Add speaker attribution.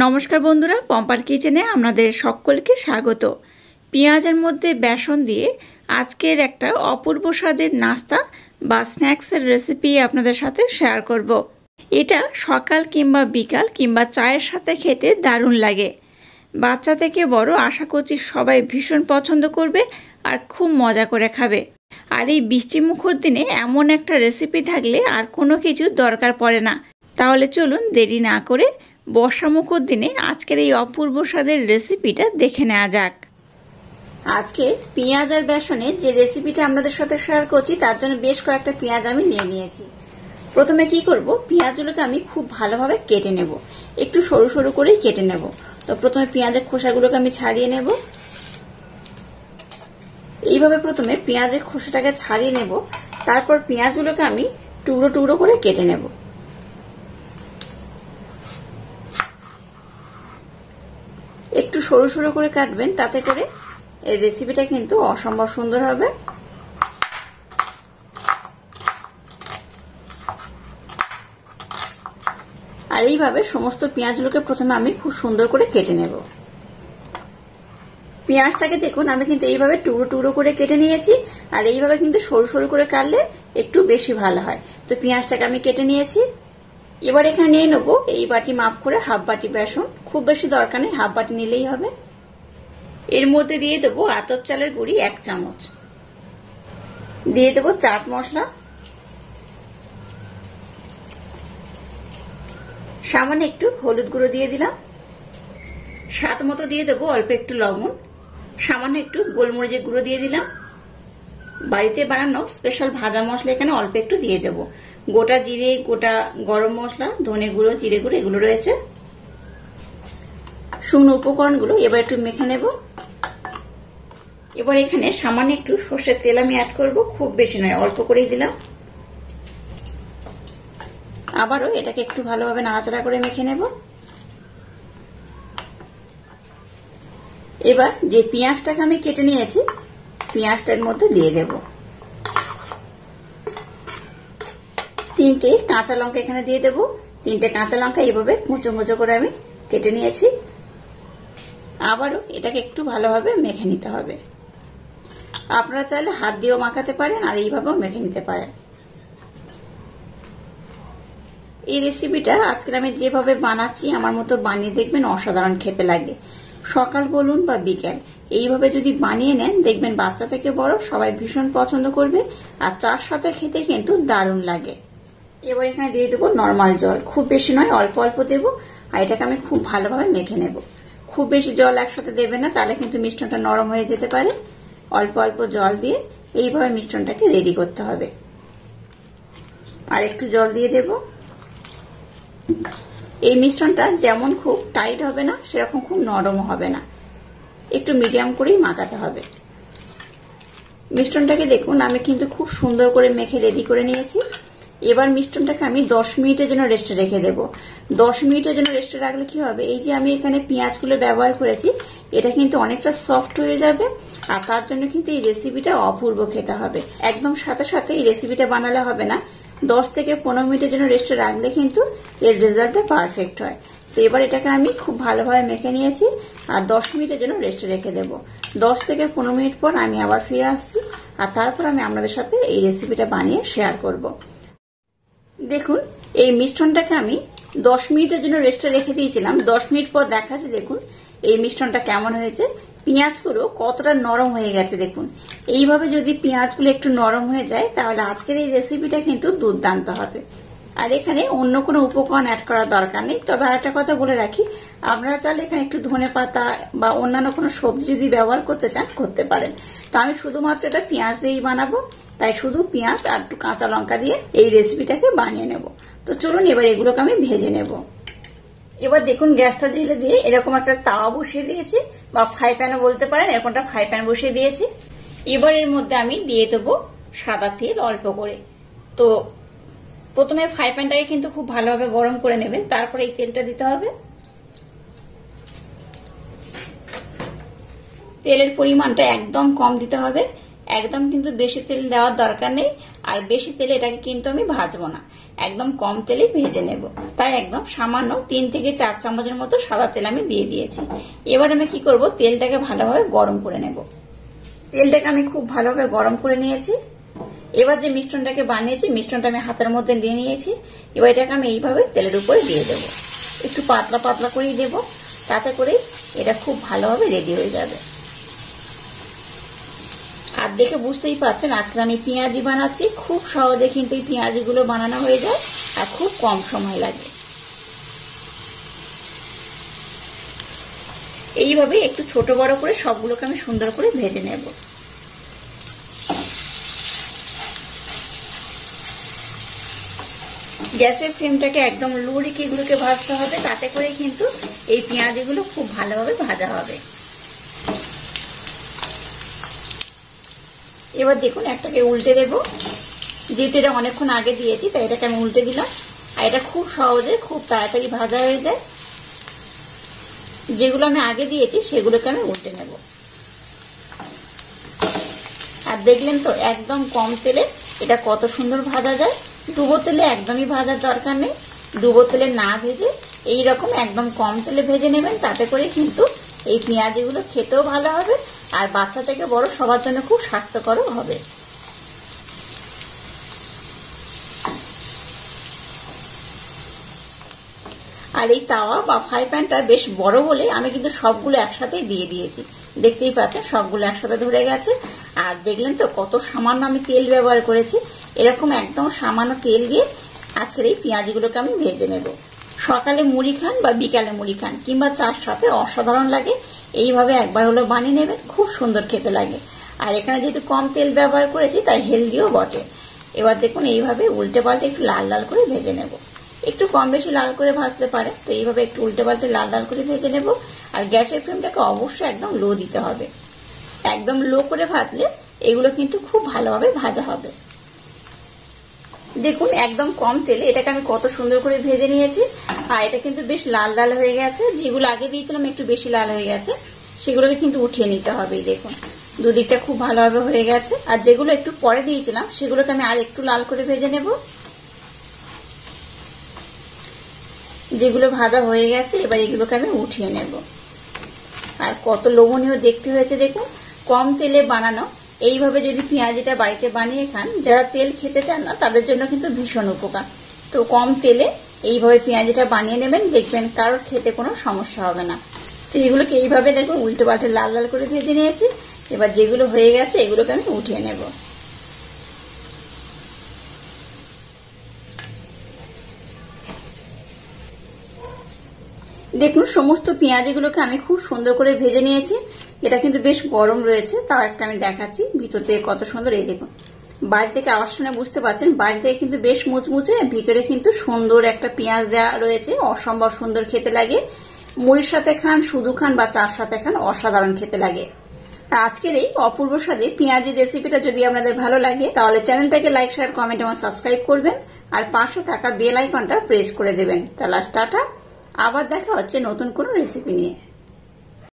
Speaker 1: নমস্কার বন্ধুরা, পম্পার কিচেনে আপনাদের সকলকে স্বাগত। পেঁয়াজের মধ্যে বেসন দিয়ে আজকের একটা অপূর্ব স্বাদের নাস্তা বা স্ন্যাক্সের রেসিপি আপনাদের সাথে শেয়ার করব। এটা সকাল কিংবা বিকাল কিংবা চায়ের সাথে খেতে দারুণ লাগে। বাচ্চা থেকে বড় আশা করছি সবাই ভীষণ পছন্দ করবে আর খুব মজা করে খাবে। আর এই বৃষ্টিমুখর দিনে এমন একটা রেসিপি থাকলে আর কোনো কিছু দরকার পড়ে না। তাহলে চলুন দেরি না করে বর্ষামুখর দিনে আজকের এই অপূর্ব স্বাদের রেসিপিটা দেখে নেওয়া যাক। আজকে পেঁয়াজ আর বেসনের যে রেসিপিটা আপনাদের সাথে শেয়ার করছি তার জন্য বেশ কয়েকটা পেঁয়াজ আমি নিয়ে নিয়েছি। প্রথমে কি করব, পেঁয়াজগুলোকে আমি খুব ভালোভাবে কেটে নেব, একটু সরু সরু করেই কেটে নেব। তো প্রথমে পেঁয়াজের খোসাগুলোকে আমি ছাড়িয়ে নেব। এইভাবে প্রথমে পেঁয়াজের খোসাটাকে ছাড়িয়ে নেব, তারপর পেঁয়াজগুলোকে আমি টুকরো টুকরো করে কেটে নেব। একটু সরু সরু করে কাটবেন, তাতে করে এই রেসিপিটা কিন্তু অসম্ভব সুন্দর হবে। আর এইভাবে সমস্ত পেঁয়াজগুলোকে প্রথমে আমি খুব সুন্দর করে কেটে নেব। পেঁয়াজটাকে দেখুন আমি কিন্তু এইভাবে টুকরো টুকরো করে কেটে নিয়েছি, আর এইভাবে কিন্তু সরু সরু করে কাটলে একটু বেশি ভালো হয়। তো পেঁয়াজটাকে আমি কেটে নিয়েছি। এবার এখানে নিয়ে নেবো এই বাটি মাপ করে হাফ বাটি বেসন, খুব বেশি দরকার নেই, হাফ বাটি নিলেই হবে। এর মধ্যে দিয়ে দেবো আতপ চালের গুঁড়ি 1 চামচ, দিয়ে দেবো চাট মশলা, সামান্য একটু হলুদ গুঁড়ো দিয়ে দিলাম, স্বাদ মতো দিয়ে দেবো অল্প একটু লবণ, সামান্য একটু গোলমরিচের গুঁড়ো দিয়ে দিলাম। বাড়িতে বানানো স্পেশাল ভাজা মশলা এখানে অল্প একটু দিয়ে দেবো। গোটা জিরে, গোটা গরম মশলা, ধনে গুঁড়ো, জিরে গুঁড়ো এগুলো রয়েছে। শুকনো উপকরণগুলো এবার একটু মেখে নেব। এবার এখানে সামান্য একটু সর্ষের তেল আমি অ্যাড করব, খুব বেশি নয়, অল্প করেই দিলাম। আবারও এটাকে একটু ভালোভাবে নাড়াচাড়া করে মেখে নেব। এবার যে পেঁয়াজটাকে আমি কেটে নিয়েছি পেঁয়াজটার মধ্যে দিয়ে দেব। 3টে কাঁচা লঙ্কা এখানে দিয়ে দেব। 3টে কাঁচা লঙ্কা এইভাবে কুচো কুচো করে আমি কেটে নিয়েছি। আবারও এটাকে একটু ভালোভাবে মেখে নিতে হবে। আপনারা চাইলে হাত দিয়েও মাখাতে পারেন আর এইভাবেও মেখে নিতে পারেন। এই রেসিপিটা আজকে আমি যেভাবে বানাচ্ছি আমার মতো বানিয়ে দেখবেন, অসাধারণ খেতে লাগে। সকাল বলুন বা বিকেল এইভাবে যদি বানিয়ে নেন দেখবেন বাচ্চা থেকে বড় সবাই ভীষণ পছন্দ করবে, আর চার সাথে খেতে কিন্তু দারুণ লাগে। এবার এখানে দিয়ে দেবো নর্মাল জল, খুব বেশি নয়, অল্প অল্প দেবো। আর এটাকে আমি খুব ভালোভাবে মেখে নেব। খুব বেশি জল একসাথে দেবে না, তাহলে কিন্তু মিশ্রণটা নরম হয়ে যেতে পারে। অল্প অল্প জল দিয়ে এইভাবে মিশ্রণটাকে রেডি করতে হবে। আর একটু জল দিয়ে দেব। এই মিশ্রণটা যেমন খুব টাইট হবে না, সেরকম খুব নরমও হবে না, একটু মিডিয়াম করেই মাখাতে হবে। মিশ্রণটাকে দেখুন আমি কিন্তু খুব সুন্দর করে মেখে রেডি করে নিয়েছি। এবার মিশ্রণটাকে আমি 10 মিনিটের জন্য রেস্টে রেখে দেব। 10 মিনিটের জন্য রেস্টে রাখলে কি হবে, এই যে আমি এখানে পেঁয়াজগুলো ব্যবহার করেছি এটা কিন্তু অনেকটা সফট হয়ে যাবে, আর তার জন্য কিন্তু এই রেসিপিটা অপূর্ব খেতে হবে। একদম সাথে সাথে এই রেসিপিটা বানালে হবে না, 10 থেকে 15 মিনিটের জন্য রেস্টে রাখলে কিন্তু এর রেজাল্টটা পারফেক্ট হয়। তো এবার এটাকে আমি খুব ভালোভাবে মেখে নিয়েছি আর 10 মিনিটের জন্য রেস্টে রেখে দেব। 10 থেকে 15 মিনিট পর আমি আবার ফিরে আসছি, আর তারপর আমি আপনাদের সাথে এই রেসিপিটা বানিয়ে শেয়ার করব। দেখুন এই মিশ্রণটাকে আমি 10 মিনিটের জন্য রেস্টে রেখে দিয়েছিলাম। 10 মিনিট পর দেখাচ্ছে, দেখুন এই মিশ্রণটা কেমন হয়েছে, পেঁয়াজগুলো কতটা নরম হয়ে গেছে। দেখুন এইভাবে যদি পেঁয়াজগুলো একটু নরম হয়ে যায় তাহলে আজকের এই রেসিপিটা কিন্তু দুর্দান্ত হবে। আর এখানে অন্য কোনো উপকরণ অ্যাড করার দরকার নেই। তবে আরেকটা কথা বলে রাখি, আপনারা চাইলে এখানে একটু ধনে পাতা বা অন্যান্য কোনো সবজি যদি ব্যবহার করতে চান করতে পারেন। তো আমি শুধুমাত্র এটা পেঁয়াজ দিয়েই বানাবো, তাই শুধু পেঁয়াজ আর একটু কাঁচা লঙ্কা দিয়ে এই রেসিপিটাকে বানিয়ে নেব। তো চলুন এবার এগুলোকে আমি ভেজে নেব। এবার দেখুন গ্যাসটা জেলে দিয়ে এরকম একটা তাওয়া বসিয়ে দিয়েছি, বা ফ্রাই প্যানও বলতে পারেন, এরকম একটা ফ্রাই প্যান বসিয়ে দিয়েছি। এবার এর মধ্যে আমি দিয়ে দেবো সাদা তেল অল্প করে। তো প্রথমে ফ্রাই প্যানটাকে কিন্তু খুব ভালোভাবে গরম করে নেবেন, তারপরে এই তেলটা দিতে হবে। তেলের পরিমাণটা একদম কম দিতে হবে, একদম কিন্তু বেশি তেল দেওয়ার দরকার নেই। আর বেশি তেলে এটাকে কিন্তু আমি ভাজবো না, একদম কম তেলে ভেজে নেব। তাই একদম সামান্য 3 থেকে 4 চামচের মতো সাদা তেল আমি দিয়ে দিয়েছি। এবার আমি কি করব, তেলটাকে ভালোভাবে গরম করে নেব। তেলটাকে আমি খুব ভালোভাবে গরম করে নিয়েছি। এবার যে মিশ্রণটাকে বানিয়েছি, মিশ্রণটা আমি হাতের মধ্যে নিয়ে নিয়েছি। এবার এটাকে আমি এইভাবে তেলের উপরে দিয়ে দেব। একটু পাতলা পাতলা করেই দেব, তাতে করে এটা খুব ভালোভাবে রেডি হয়ে যাবে। আর দেখে বুঝতেই পারছেন আজকে আমি পেঁয়াজি বানাচ্ছি। খুব সহজে কিন্তু এই পেঁয়াজিগুলো বানানো হয়ে যায় আর খুব কম সময় লাগে। এইভাবে একটু ছোট বড় করে সবগুলোকে আমি সুন্দর করে ভেজে নেব। গ্যাসের ফ্লেমটাকে একদম লো রেখে এগুলোকে ভাজতে হবে, তাতে করে কিন্তু এই পেঁয়াজিগুলো খুব ভালোভাবে ভাজা হবে। এবার দেখুন একটাকে উল্টে দেব। যেহেতু এটা অনেকক্ষণ আগে দিয়েছি তাই এটাকে আমি উল্টে দিলাম। আর এটা খুব সহজে খুব তাড়াতাড়ি ভাজা হয়ে যায়। যেগুলো আমি আগে দিয়েছি সেগুলোকে আমি উল্টে নেব। আর দেখলেন তো একদম কম তেলে এটা কত সুন্দর ভাজা যায়। ডুবো তেলে একদমই ভাজার দরকার নেই। ডুবো তেলে না ভেজে এইরকম একদম কম তেলে ভেজে নেবেন, তাতে করে কিন্তু এই পেঁয়াজিগুলো খেতেও ভালো হবে আর বাচ্চা থেকে বড় সবার জন্য খুব স্বাস্থ্যকরও হবে। আর এই তাওয়া বা ফ্রাই প্যানটা বেশ বড় বলে আমি কিন্তু সবগুলো একসাথে দিয়ে দিয়েছি। দেখতেই পাচ্ছেন সবগুলো একসাথে ধরে গেছে। আর দেখলেন তো কত সামান্য আমি তেল ব্যবহার করেছি। এরকম একদম সামান্য তেল দিয়ে আজকের এই পেঁয়াজিগুলোকে আমি ভেজে নেব। সকালে মুড়ি খান বা বিকালে মুড়ি খান কিংবা চার সাথে অসাধারণ লাগে। এইভাবে একবার হলো বানিয়ে নেবেন, খুব সুন্দর খেতে লাগে। আর এখানে যেহেতু কম তেল ব্যবহার করেছি তাই হেলদিও বটে। এবার দেখুন এইভাবে উল্টে পাল্টে একটু লাল লাল করে ভেজে নেব। একটু কম বেশি লাল করে ভাজতে পারে, তো এইভাবে একটু উল্টে পাল্টে লাল লাল করে ভেজে নেব। আর গ্যাসের ফ্লেমটাকে অবশ্যই একদম লো দিতে হবে। একদম লো করে ভাজলে এগুলো কিন্তু খুব ভালোভাবে ভাজা হবে। দেখুন একদম কম তেলে এটাকে আমি কত সুন্দর করে ভেজে নিয়েছি। আর এটা কিন্তু বেশ লাল লাল হয়ে গেছে। যেগুলো আগে দিয়েছিলাম একটু বেশি লাল হয়ে গেছে, সেগুলোকে কিন্তু উঠিয়ে নিতে হবে। দেখুন দুদিকটা খুব ভালোভাবে হয়ে গেছে। আর যেগুলো একটু পরে দিয়েছিলাম সেগুলোকে আমি আর একটু লাল করে ভেজে নেব। যেগুলো ভাজা হয়ে গেছে এবার এগুলোকে আমি উঠিয়ে নেব। আর কত লোভনীয় দেখতে হয়েছে দেখুন। কম তেলে বানানো এইভাবে যদি পেঁয়াজিটা বাড়িতে বানিয়ে খান, যারা তেল খেতে চান না তাদের জন্য কিন্তু ভীষণ উপকার। তো কম তেলে এইভাবে পেঁয়াজিটা বানিয়ে নেবেন, দেখবেন কারোর খেতে কোনো সমস্যা হবে না। তো এগুলোকে এইভাবে দেখুন উল্টো পাল্টে লাল লাল করে ভেজে নিয়েছি। এবার যেগুলো হয়ে গেছে এগুলোকে আমি উঠিয়ে নেব। দেখুন সমস্ত পেঁয়াজিগুলোকে আমি খুব সুন্দর করে ভেজে নিয়েছি। এটা কিন্তু বেশ গরম রয়েছে, তাও একটা আমি দেখাচ্ছি ভিতর থেকে কত সুন্দর। এই দেখুন বাইরে থেকে আওয়াজ শুনে বুঝতে পারছেন বাইরে থেকে কিন্তু বেশ মুচমুচে, ভিতরে কিন্তু সুন্দর একটা পেঁয়াজ দেওয়া রয়েছে। অসম্ভব সুন্দর খেতে লাগে। মুড়ির সাথে খান, শুধু খান বা চার সাথে খান, অসাধারণ খেতে লাগে। আজকের এই অপূর্ব স্বাদে পেঁয়াজি রেসিপিটা যদি আপনাদের ভালো লাগে তাহলে চ্যানেলটাকে লাইক, শেয়ার, কমেন্ট এবং সাবস্ক্রাইব করবেন। আর পাশে থাকা বেল আইকনটা প্রেস করে দেবেন। তাহলে টাটা, আবার দেখা হচ্ছে নতুন কোনো রেসিপি নিয়ে।